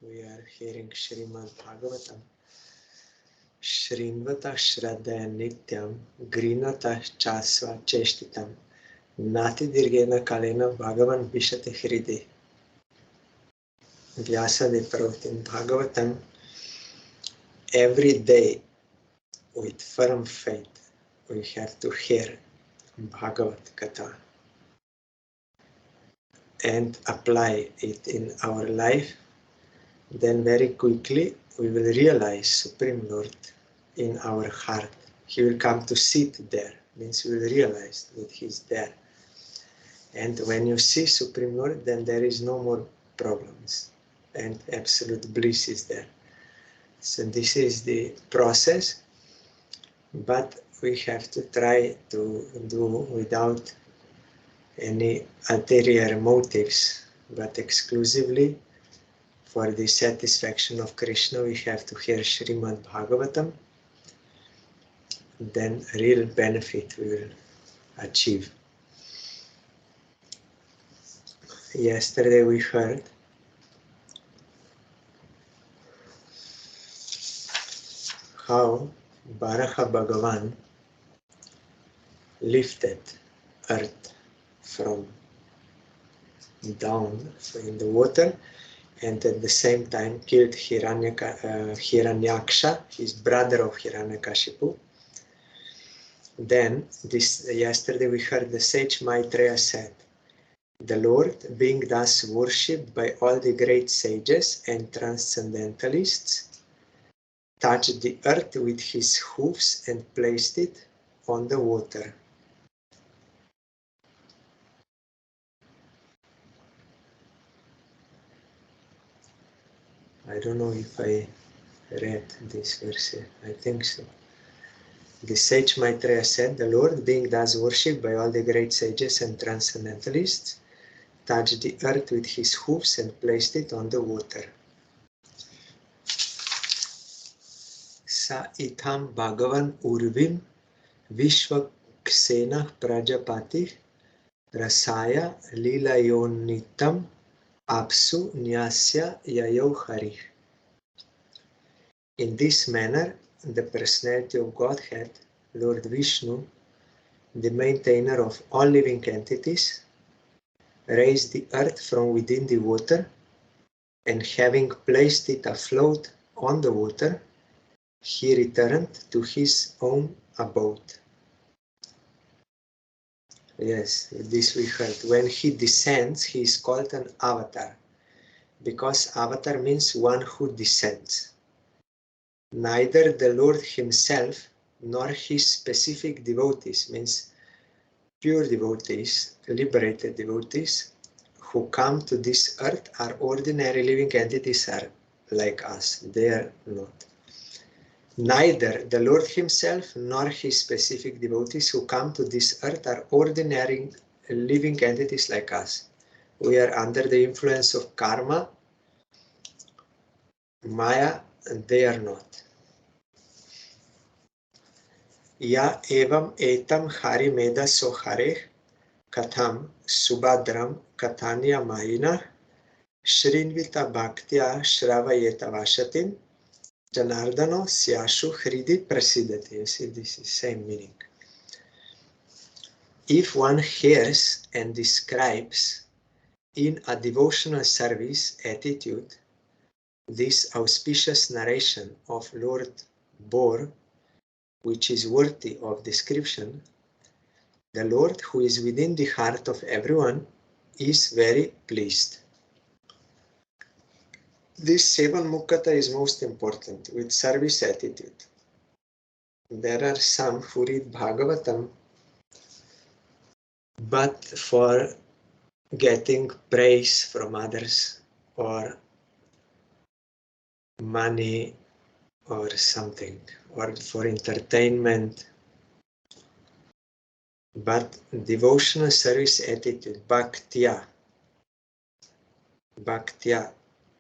We are hearing SRIMAD BHAGAVATAM. Shrinvata Shraddhaya Nityam Grinata Chasva Cheshtitam Nati Dirgena Kalena Bhagavan Vishate Hridi. Vyasadeva wrote in Bhagavatam, every day with firm faith we have to hear Bhagavat Katha and apply it in our life. Then very quickly we will realize Supreme Lord in our heart. He will come to sit there, means we will realize that He is there. And when you see Supreme Lord, then there is no more problems and absolute bliss is there. So this is the process, but we have to try to do without any ulterior motives, but exclusively for the satisfaction of Krishna. We have to hear SRIMAD BHAGAVATAM, then real benefit we will achieve. Yesterday we heard how Baraha Bhagavan lifted earth from down in the water and at the same time killed Hiranyaksha, his brother of Hiranyakashipu. Then yesterday we heard the sage Maitreya said, the Lord, being thus worshipped by all the great sages and transcendentalists, touched the earth with his hoofs and placed it on the water. I don't know if I read this verse. I think so. The sage Maitreya said, the Lord, being thus worshipped by all the great sages and transcendentalists, touched the earth with his hoofs and placed it on the water. Sa itham Bhagavan Urvim Vishwaksena Prajapati Rasaya Lilayonitam Apsu Nyasya Yayo Hari. In this manner, the personality of Godhead, Lord Vishnu, the maintainer of all living entities, raised the earth from within the water, and having placed it afloat on the water, he returned to his own abode. Yes, this we heard. When he descends, he is called an avatar, because avatar means one who descends. Neither the Lord himself nor his specific devotees, means pure devotees, liberated devotees, who come to this earth are ordinary living entities are like us. They are not. Neither the Lord himself nor his specific devotees who come to this earth are ordinary living entities like us. We are under the influence of karma, Maya, and they are not. Ya evam etam hari meda sohare katham subhadram katanya mahina shrinvita bhaktya shravayeta vashatim janardano syashu hridi prasidati. You see, this is same meaning. If one hears and describes in a devotional service attitude this auspicious narration of Lord Bor, which is worthy of description, the Lord, who is within the heart of everyone, is very pleased. This Sevan Mukkata is most important, with service attitude. There are some who read Bhagavatam, but for getting praise from others or money or something, or for entertainment. But devotional service attitude, bhaktya,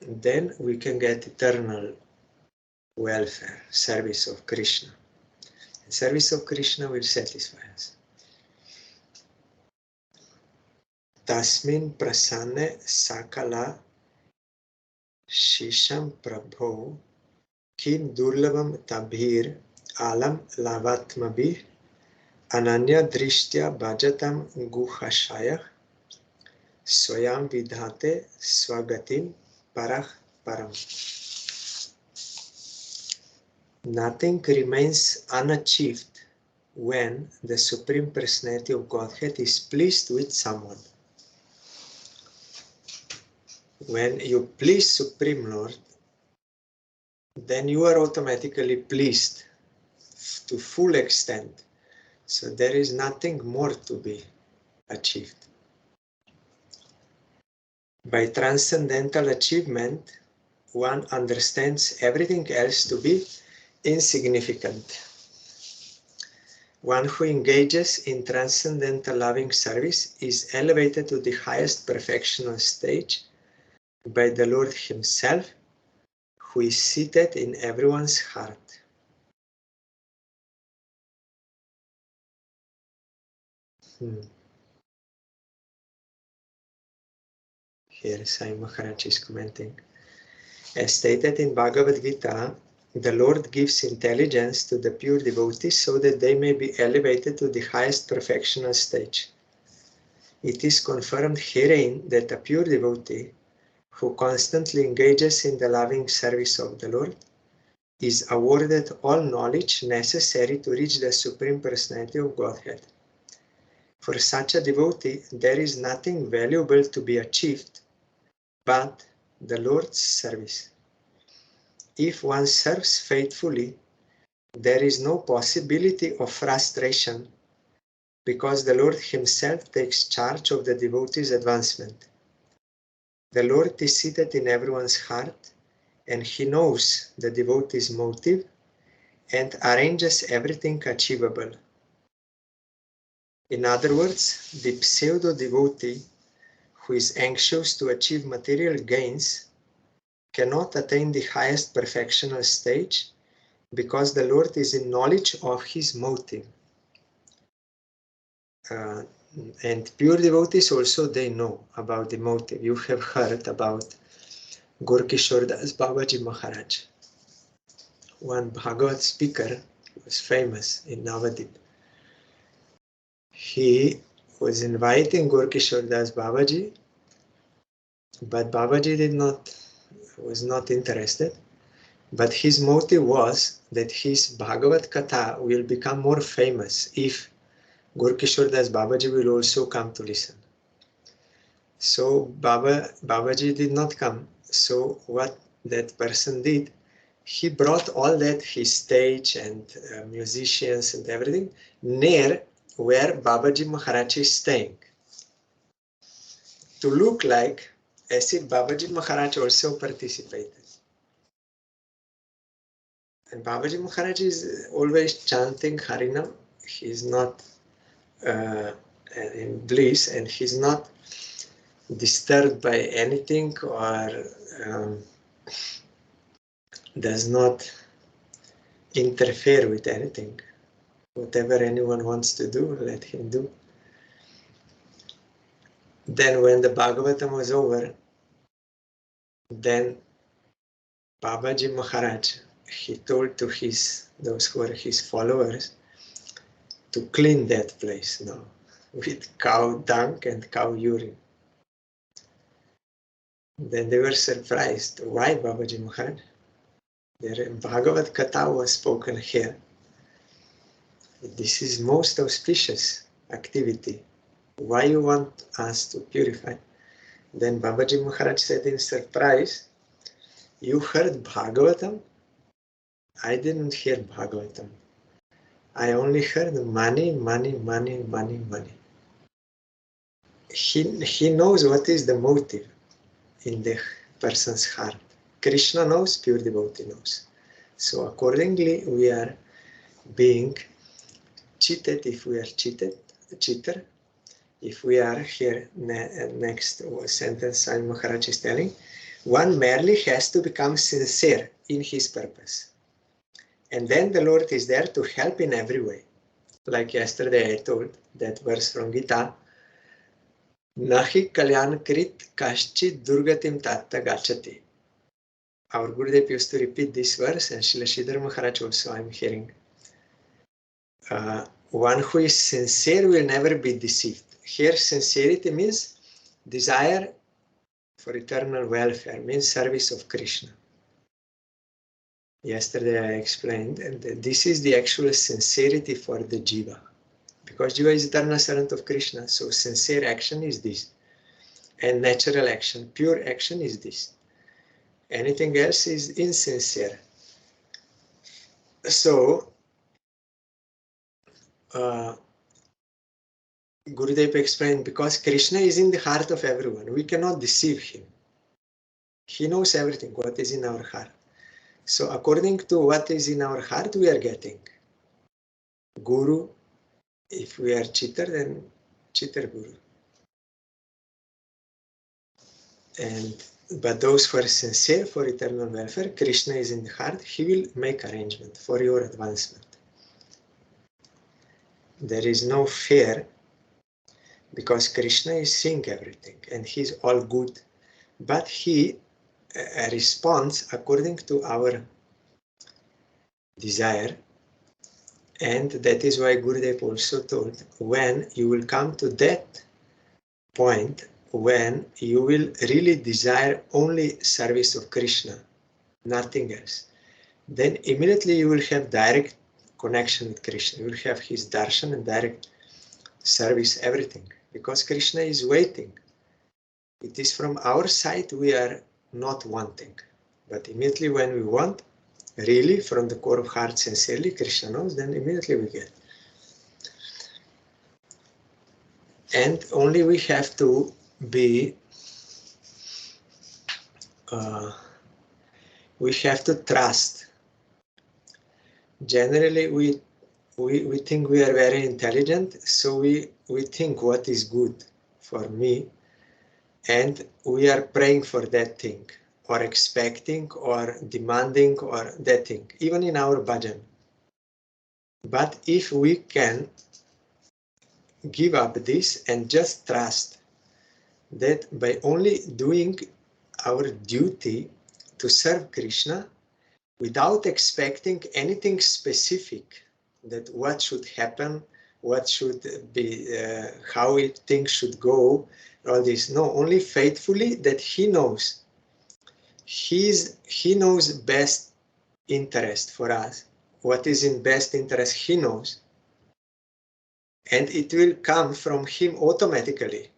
then we can get eternal welfare, service of Krishna. And service of Krishna will satisfy us. Tasmin prasanne sakala Shisham Prabho Kin Durlabam Tabhir Alam Lavatmabhi Ananya Drishtya Bhajatam Guhashayah Swayam Vidhate Swagatim Parach Param. Nothing remains unachieved when the Supreme Personality of Godhead is pleased with someone. When you please Supreme Lord, then you are automatically pleased to full extent. So there is nothing more to be achieved. By transcendental achievement, one understands everything else to be insignificant. One who engages in transcendental loving service is elevated to the highest perfectional stage by the Lord Himself, who is seated in everyone's heart. Here Sai Maharaj is commenting. As stated in Bhagavad Gita, the Lord gives intelligence to the pure devotees so that they may be elevated to the highest perfectional stage. It is confirmed herein that a pure devotee who constantly engages in the loving service of the Lord is awarded all knowledge necessary to reach the Supreme Personality of Godhead. For such a devotee, there is nothing valuable to be achieved but the Lord's service. If one serves faithfully, there is no possibility of frustration because the Lord Himself takes charge of the devotee's advancement. The Lord is seated in everyone's heart and He knows the devotee's motive and arranges everything achievable. In other words, the pseudo-devotee who is anxious to achieve material gains cannot attain the highest perfectional stage because the Lord is in knowledge of his motive. And pure devotees also, they know about the motive. You have heard about Gorkishore Das Babaji Maharaj. One Bhagavat speaker was famous in Navadip. He was inviting Gorkishore Das Babaji, but Babaji was not interested. But his motive was that his Bhagavat Katha will become more famous if Gorkishore Das Babaji will also come to listen. So Babaji did not come. So what that person did, he brought all that, his stage and musicians and everything, near where Babaji Maharaj is staying, to look like as if Babaji Maharaj also participated. And Babaji Maharaj is always chanting Harinam. He's not in bliss and he's not disturbed by anything or does not interfere with anything. Whatever anyone wants to do, let him do. Then when the Bhagavatam was over, then Babaji Maharaj, he told to those who were his followers to clean that place now with cow dung and cow urine. Then they were surprised. Why, Babaji Maharaj? The Bhagavad Katha was spoken here. This is most auspicious activity. Why you want us to purify? Then Babaji Maharaj said in surprise, you heard Bhagavatam? I didn't hear Bhagavatam. I only heard money, money, money, money, money. He knows what is the motive in the person's heart. Krishna knows, pure devotee knows. So accordingly, we are being cheated if we are cheater. If we are here, next sentence Sai Maharaj is telling, one merely has to become sincere in his purpose. And then the Lord is there to help in every way. Like yesterday I told that verse from Gita, Nahi kalyan krit kaschit durgatim tatta gachati. Our Gurudev used to repeat this verse, and Srila Sridhar Maharaj also, I'm hearing. One who is sincere will never be deceived. Here, sincerity means desire for eternal welfare, means service of Krishna. Yesterday I explained, and this is the actual sincerity for the jiva. Because jiva is eternal servant of Krishna, so sincere action is this. And natural action, pure action is this. Anything else is insincere. So, Gurudev explained, because Krishna is in the heart of everyone, we cannot deceive him. He knows everything, what is in our heart. So according to what is in our heart, we are getting. Guru, if we are cheater, then cheater Guru. But those who are sincere for eternal welfare, Krishna is in the heart, he will make arrangement for your advancement. There is no fear, because Krishna is seeing everything and he is all good. But he responds according to our desire. And that is why Gurudev also told, when you will come to that point, when you will really desire only service of Krishna, nothing else, then immediately you will have direct connection with Krishna. You will have his darshan and direct service, everything, because Krishna is waiting. It is from our side we are not wanting, but immediately when we want, really from the core of heart, sincerely, Krishna knows, then immediately we get. And only we have to be, we have to trust. Generally, we think we are very intelligent, so we think what is good for me, and we are praying for that thing, or expecting, or demanding, or that thing, even in our bhajan. But if we can give up this and just trust that by only doing our duty to serve Krishna without expecting anything specific, that what should happen, what should be, how things should go, all this. No, only faithfully that he knows. He knows best interest for us. What is in best interest, he knows. And it will come from him automatically.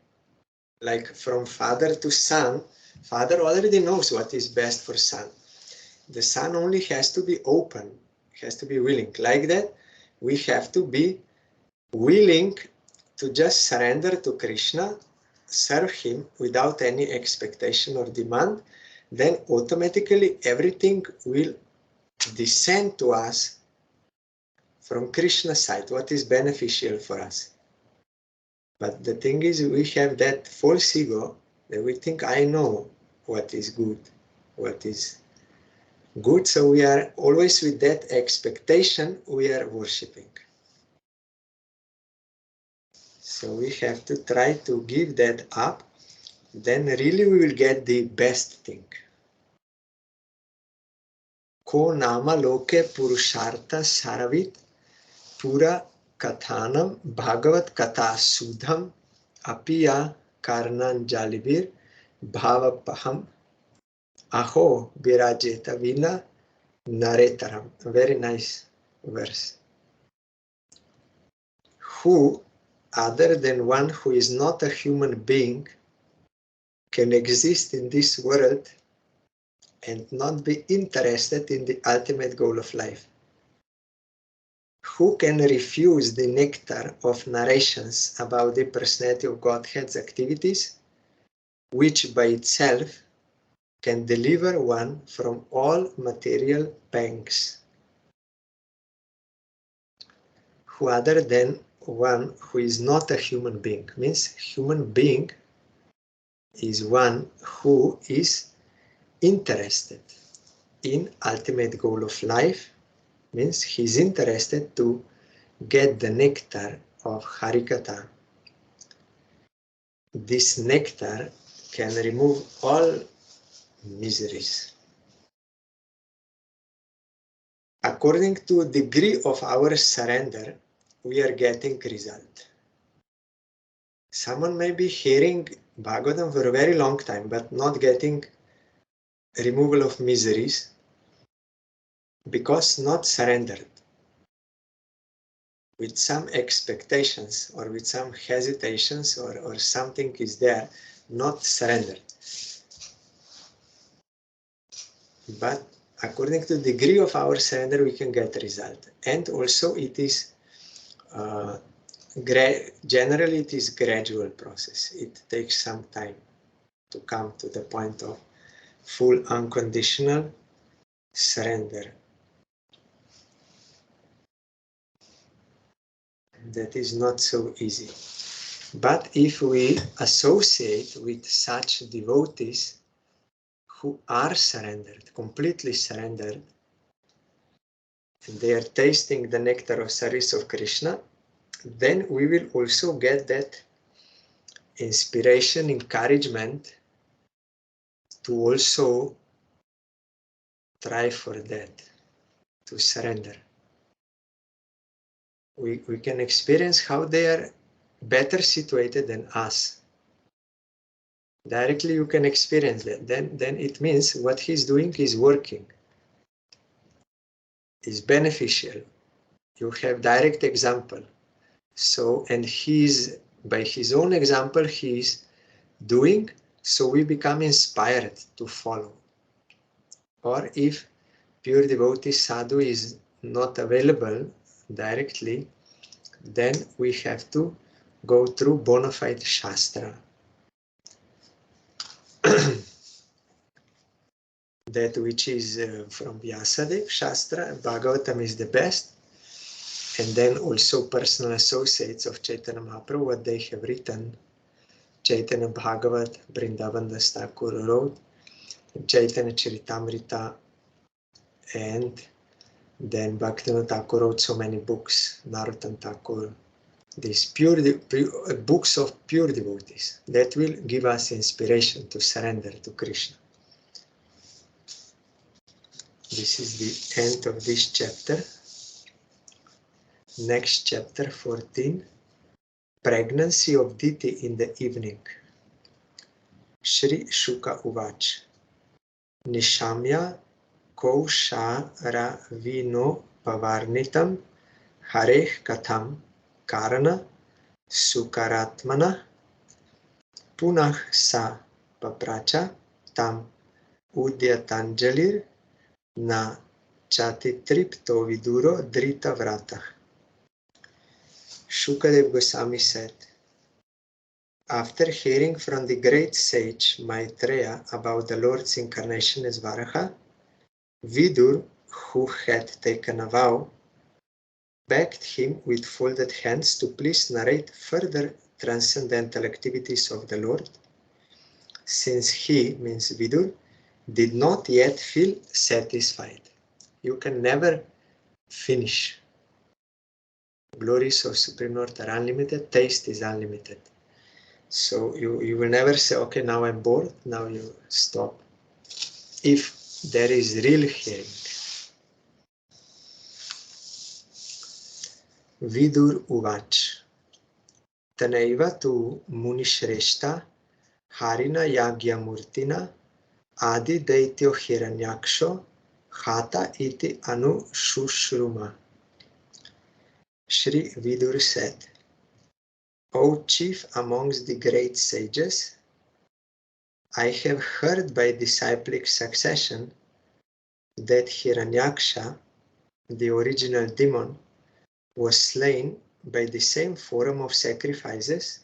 Like from father to son, father already knows what is best for son. The son only has to be open, has to be willing. Like that, we have to be willing to just surrender to Krishna, serve him without any expectation or demand. Then automatically everything will descend to us from Krishna's side, what is beneficial for us. But the thing is, we have that false ego that we think I know what is good, what is good. So we are always with that expectation, we are worshipping. So we have to try to give that up, then really we will get the best thing. Ko nama loke purushartha saravit pura kathanam bhagavat katha sudham apiya karnanjalibir bhavapaham aho virajeta vina naretaram. A very nice verse. Who, other than one who is not a human being, can exist in this world and not be interested in the ultimate goal of life? Who can refuse the nectar of narrations about the personality of Godhead's activities, which by itself can deliver one from all material pangs? Who other than one who is not a human being? Means human being is one who is interested in ultimate goal of life, means he's interested to get the nectar of Harikatha. This nectar can remove all miseries. According to degree of our surrender, we are getting result. Someone may be hearing Bhagavatam for a very long time, but not getting removal of miseries because not surrendered. With some expectations or with some hesitations or something is there, not surrendered. But according to the degree of our surrender, we can get a result. And also it is, generally it is gradual process. It takes some time to come to the point of full unconditional surrender. That is not so easy. But if we associate with such devotees who are surrendered, completely surrendered, and they are tasting the nectar of service of Krishna, then we will also get that inspiration, encouragement to also try for that, to surrender. We can experience how they are better situated than us. Directly you can experience that. Then it means what he's doing is working, is beneficial. You have direct example. So, and he's, by his own example, he's doing, so we become inspired to follow. Or if pure devotee sadhu is not available directly, then we have to go through bona fide shastra. That which is from Vyasadeva Shastra, Bhagavatam is the best, and then also personal associates of Chaitanya Mahaprabhu, what they have written. Chaitanya Bhagavat, Vrindavan Das Thakur wrote, Chaitanya Charitamrita, and then Bhaktivinoda Thakur wrote so many books, Narottam Thakur, these books of pure devotees that will give us inspiration to surrender to Krishna. This is the end of this chapter. Next chapter 14, Pregnancy of Diti in the evening. Shri Shuka Uvach, Nishamya Koshara Vino Pavarnitam Hareh Katham Karana Sukaratmana Punah Sa Papracha Tam Udyatanjalir Na Chatitripto Viduro Drita Vrata. Shukadev Goswami said, after hearing from the great sage Maitreya about the Lord's incarnation as Varaha, Vidur, who had taken a vow, begged him with folded hands to please narrate further transcendental activities of the Lord, since he, means Vidur, did not yet feel satisfied. You can never finish. Glories of Supreme Lord are unlimited, taste is unlimited. So you will never say, okay, now I'm bored, now you stop. If there is real hearing. Vidur Uvach, Tanaiva tu Munishreshta Harina Yagya Murtina Adi Daityo Hiranyaksho Hata iti Anu Shushruma. Shri Vidur said, O chief amongst the great sages, I have heard by disciplic succession that Hiranyaksha, the original demon, was slain by the same form of sacrifices,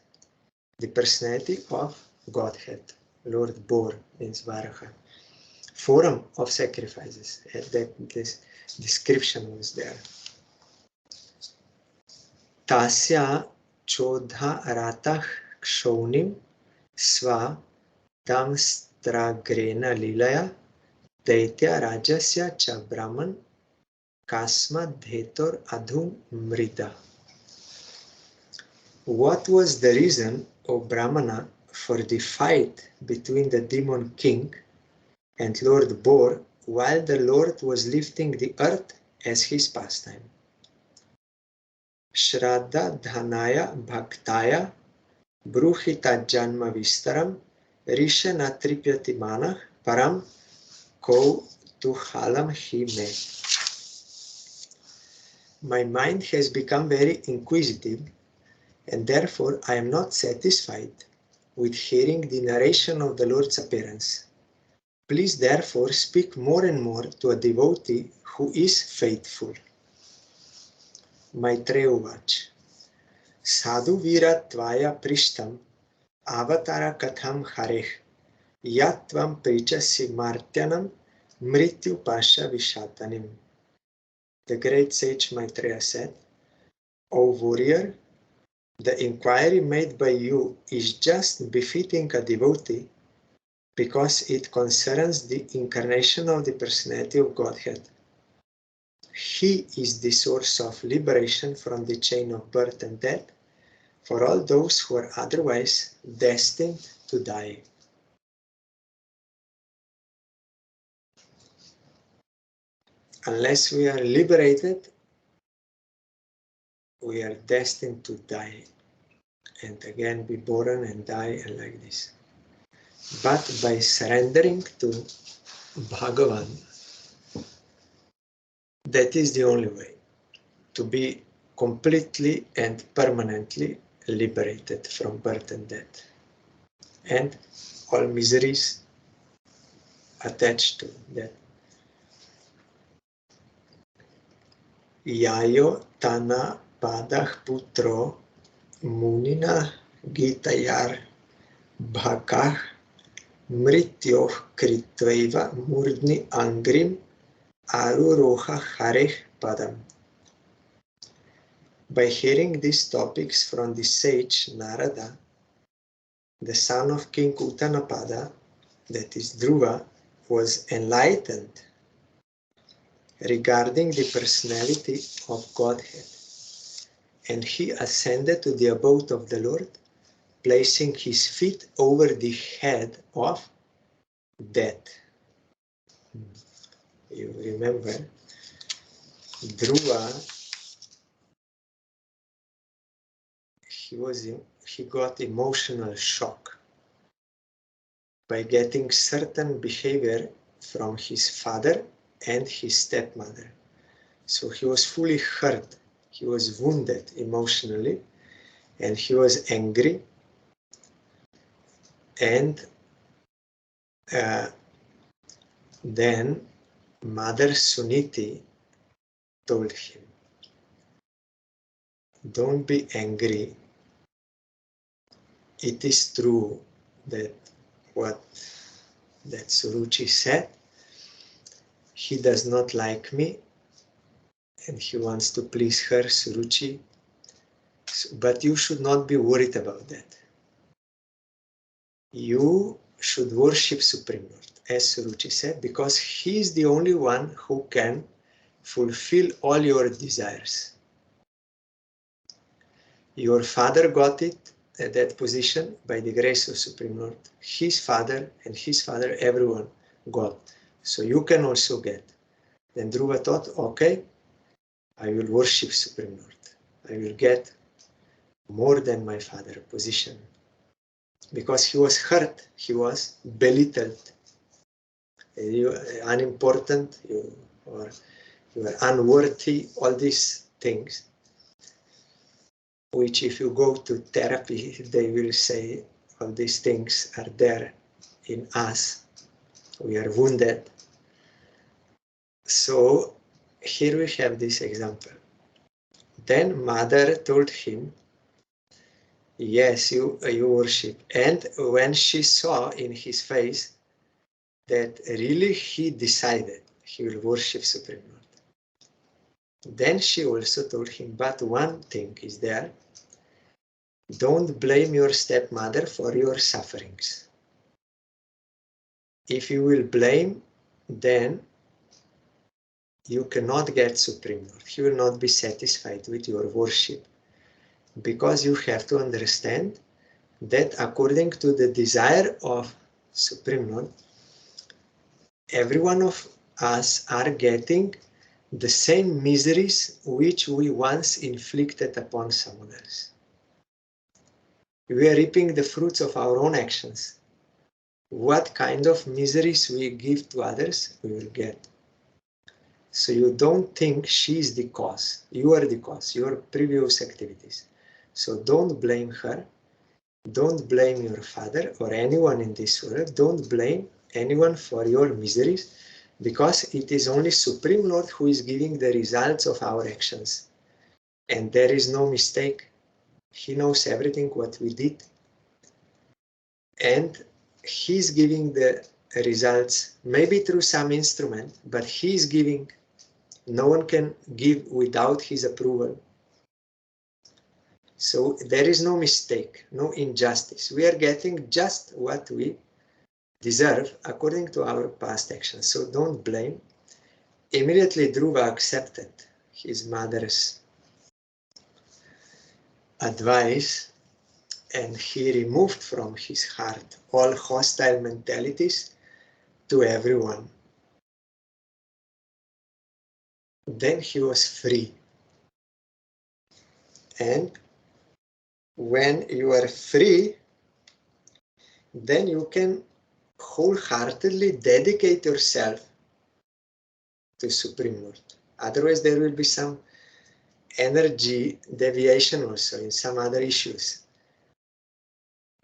the personality of Godhead. Lord Bor means Varaha. Form of sacrifices. This description was there. Tasya chodha aratah kshonim sva damstragrena lilaya daitya rajasya cha brahman kasma dhetor adhum mrida. What was the reason, O Brahmana, for the fight between the demon king and Lord Bor while the Lord was lifting the earth as his pastime. Shraddha Dhanaya Bhaktaya Bruhita Janma Vistaram Risha Natripyati Manah Param Ko Tuhalam Hi Me. My mind has become very inquisitive, and therefore I am not satisfied with hearing the narration of the Lord's appearance. Please therefore speak more and more to a devotee who is faithful. Maitreya Uvach. Sadhu Vira Tvaya Prishtam Avatara Katham Hareh Yatvam Prichasi Martyanam Mrityu Pasha Vishatanim. The great sage Maitreya said, O warrior, the inquiry made by you is just befitting a devotee because it concerns the incarnation of the personality of Godhead. He is the source of liberation from the chain of birth and death for all those who are otherwise destined to die. Unless we are liberated, we are destined to die and again be born and die and like this. But by surrendering to Bhagavan, that is the only way to be completely and permanently liberated from birth and death and all miseries attached to that. Yayo Tana Padah Putro Munina Gitayar Bhakah Mrityoh Kritveva Murdni Angrim Aruroha Hareh Padam. By hearing these topics from the sage Narada, the son of King Uttanapada, that is Dhruva, was enlightened regarding the personality of Godhead, and he ascended to the abode of the Lord, placing his feet over the head of death. You remember, Dhruva, he got emotional shock by getting certain behavior from his father and his stepmother. So he was fully hurt, he was wounded emotionally, and he was angry, and then Mother Suniti told him, don't be angry. It is true that what that Suruchi said, he does not like me and he wants to please her, Suruchi, but you should not be worried about that. You should worship Supreme Lord, as Suruchi said, because he is the only one who can fulfill all your desires. Your father got it at that position by the grace of Supreme Lord. His father and his father, everyone got. So you can also get. Then Dhruva thought, okay, I will worship Supreme Lord. I will get more than my father position. Because he was hurt, he was belittled. You are unimportant, you are unworthy, all these things, which if you go to therapy, they will say all these things are there in us. We are wounded. So here we have this example. Then mother told him, yes, you worship. And when she saw in his face that really he decided he will worship Supreme Lord, then she also told him, but one thing is there, don't blame your stepmother for your sufferings. If you will blame, then you cannot get Supreme Lord. He will not be satisfied with your worship, because you have to understand that according to the desire of Supreme Lord, every one of us are getting the same miseries which we once inflicted upon someone else. We are reaping the fruits of our own actions. What kind of miseries we give to others, we will get. So you don't think she is the cause. You are the cause, your previous activities. So don't blame her. Don't blame your father or anyone in this world. Don't blame anyone for your miseries, because it is only Supreme Lord who is giving the results of our actions. And there is no mistake. He knows everything what we did. And He's giving the results, maybe through some instrument, but He is giving. No one can give without His approval. So there is no mistake, no injustice. We are getting just what we deserve according to our past actions. So don't blame. Immediately Dhruva accepted his mother's advice, and he removed from his heart all hostile mentalities to everyone. Then he was free. And when you are free, then you can wholeheartedly dedicate yourself to Supreme Lord. Otherwise, there will be some energy deviation also in some other issues.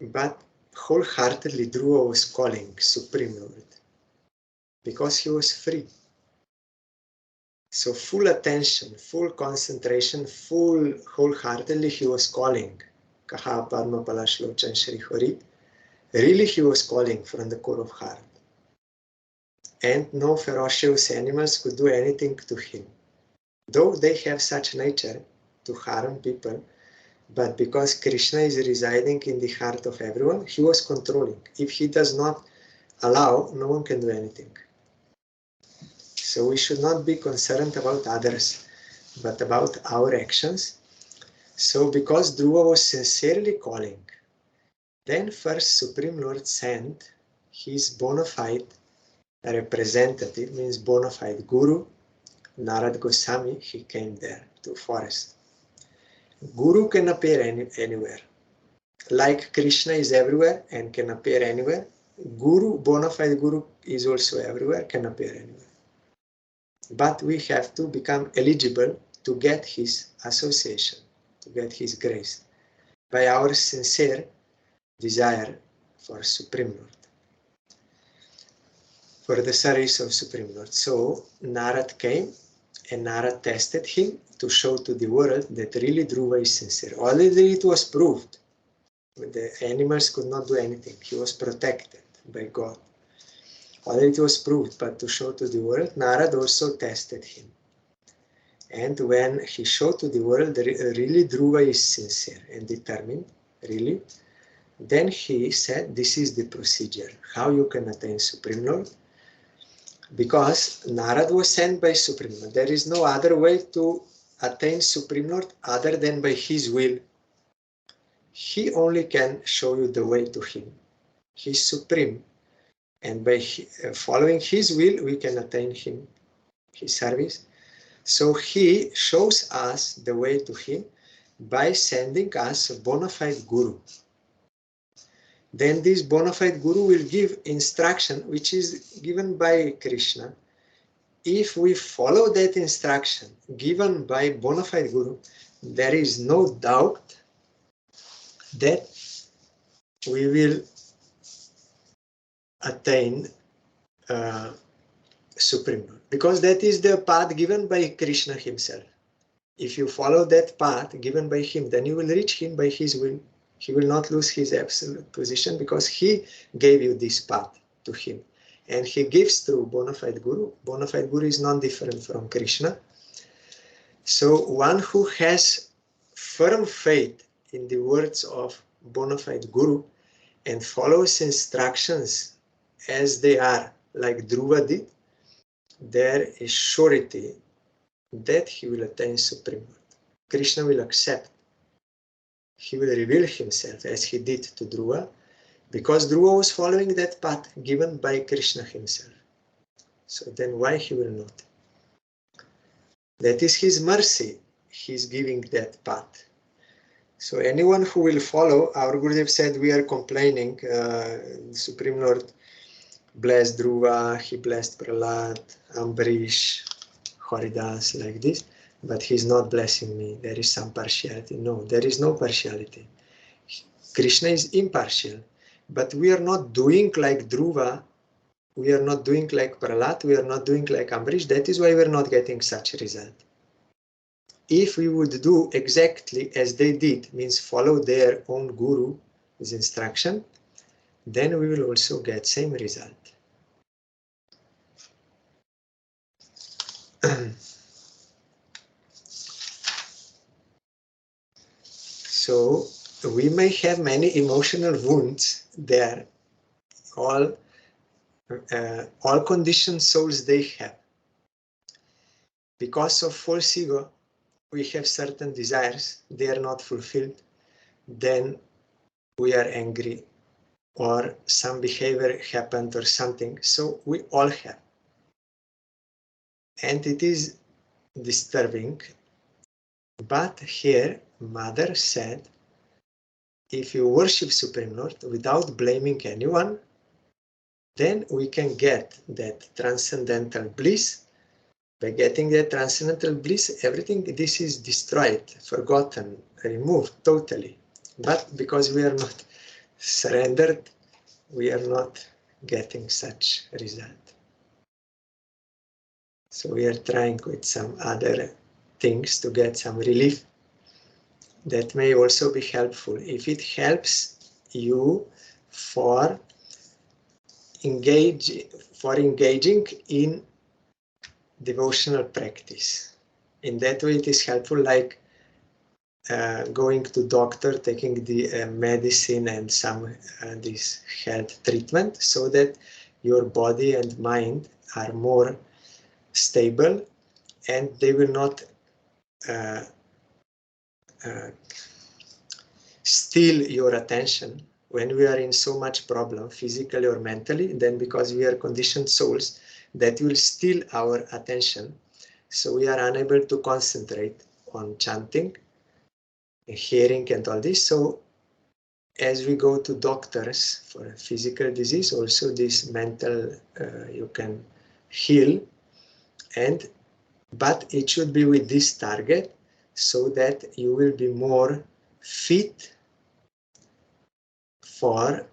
But wholeheartedly, Dhruva was calling Supreme Lord because he was free. So full attention, full concentration, full wholeheartedly he was calling. Kaha Padma Palashlocha Shri Hari. Really he was calling from the core of heart. And no ferocious animals could do anything to him. Though they have such nature to harm people, but because Krishna is residing in the heart of everyone, he was controlling. If he does not allow, no one can do anything. So we should not be concerned about others, but about our actions. So because Dhruva was sincerely calling, then first Supreme Lord sent his bona fide representative, means bona fide guru, Narad Goswami. He came there to forest. Guru can appear anywhere. Like Krishna is everywhere and can appear anywhere, Guru, bona fide Guru, is also everywhere, can appear anywhere. But we have to become eligible to get his association, to get his grace, by our sincere desire for Supreme Lord, for the service of Supreme Lord. So Narad came, and Narad tested him to show to the world that really Dhruva is sincere. Already it was proved. The animals could not do anything. He was protected by God. Already it was proved, but to show to the world, Narad also tested him. And when he showed to the world that really Dhruva is sincere and determined, really, then he said, this is the procedure, how you can attain Supreme Lord. Because Narad was sent by Supreme Lord. There is no other way to attain Supreme Lord other than by his will. He only can show you the way to him. He is supreme. And by following his will, we can attain him, his service. So he shows us the way to him by sending us a bona fide guru. Then this bona fide guru will give instruction, which is given by Krishna. If we follow that instruction given by bona fide guru, there is no doubt that we will attain Supreme Lord, because that is the path given by Krishna himself. If you follow that path given by him, then you will reach him by his will. He will not lose his absolute position because he gave you this path to him. And he gives through bona fide guru. Bona fide guru is not different from Krishna. So one who has firm faith in the words of bona fide guru and follows instructions as they are, like Dhruva did, there is surety that he will attain Supreme Lord. Krishna will accept. He will reveal himself as he did to Dhruva, because Dhruva was following that path given by Krishna himself. So then why he will not? That is His mercy. He's giving that path. So anyone who will follow, our Gurudev said, we are complaining, Supreme Lord blessed Dhruva, he blessed Prahlad, Ambarish, Haridas, like this, but he's not blessing me. There is some partiality. No, there is no partiality. Krishna is impartial, but we are not doing like Dhruva, we are not doing like Prahlad, we are not doing like Ambarish. That is why we are not getting such result. If we would do exactly as they did, means follow their own Guru's instruction, then we will also get same result. So we may have many emotional wounds there, all conditioned souls they have. Because of false ego, we have certain desires, they are not fulfilled, then we are angry, or some behavior happened or something. So we all have. And it is disturbing. But here, Mother said, if you worship Supreme Lord without blaming anyone, then we can get that transcendental bliss. By getting that transcendental bliss, everything this is destroyed, forgotten, removed totally. But because we are not surrendered, we are not getting such result. So we are trying with some other things to get some relief. That may also be helpful. If it helps you for engaging in devotional practice. In that way it is helpful, like going to doctor, taking the medicine and some this health treatment, so that your body and mind are more stable and they will not steal your attention. When we are in so much problem, physically or mentally, then because we are conditioned souls, that will steal our attention. So we are unable to concentrate on chanting, hearing and all this. So as we go to doctors for a physical disease, also this mental you can heal, but it should be with this target, so that you will be more fit for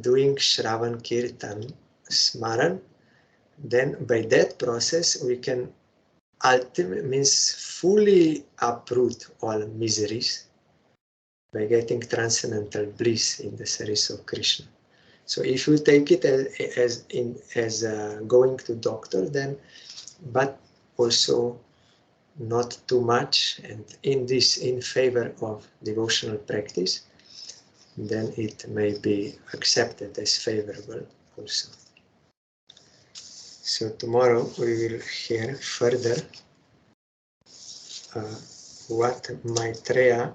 doing Shravan Kirtan Smaran. Then by that process we can means fully uproot all miseries by getting transcendental bliss in the service of Krishna. So if you take it as going to doctor, then, but also not too much, and in favor of devotional practice, then it may be accepted as favorable also. So tomorrow we will hear further what Maitreya,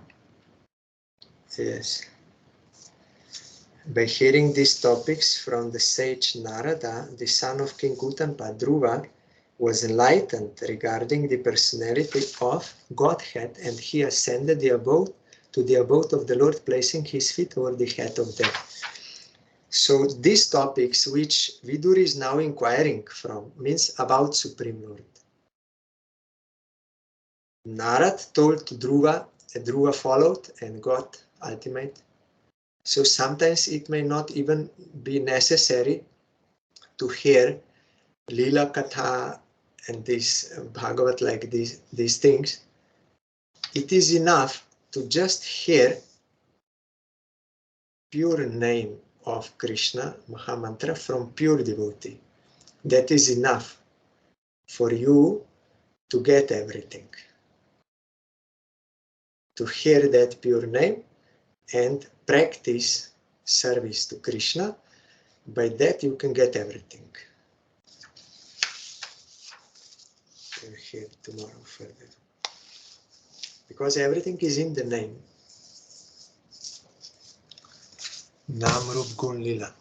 yes, by hearing these topics from the sage Narada, the son of King Uttanpa, Dhruva was enlightened regarding the personality of Godhead, and he ascended to the abode of the Lord, placing his feet over the head of death. So these topics which Vidur is now inquiring from means about Supreme Lord. Narad told to Dhruva, Dhruva followed and got ultimate. So sometimes it may not even be necessary to hear Lila Katha and this Bhagavat, like these things. It is enough to just hear pure name of Krishna, Mahamantra, from pure devotee. That is enough for you to get everything. To hear that pure name and practice service to Krishna, by that you can get everything. We'll hear tomorrow further. Because everything is in the name. Nam Rup Gun Lila.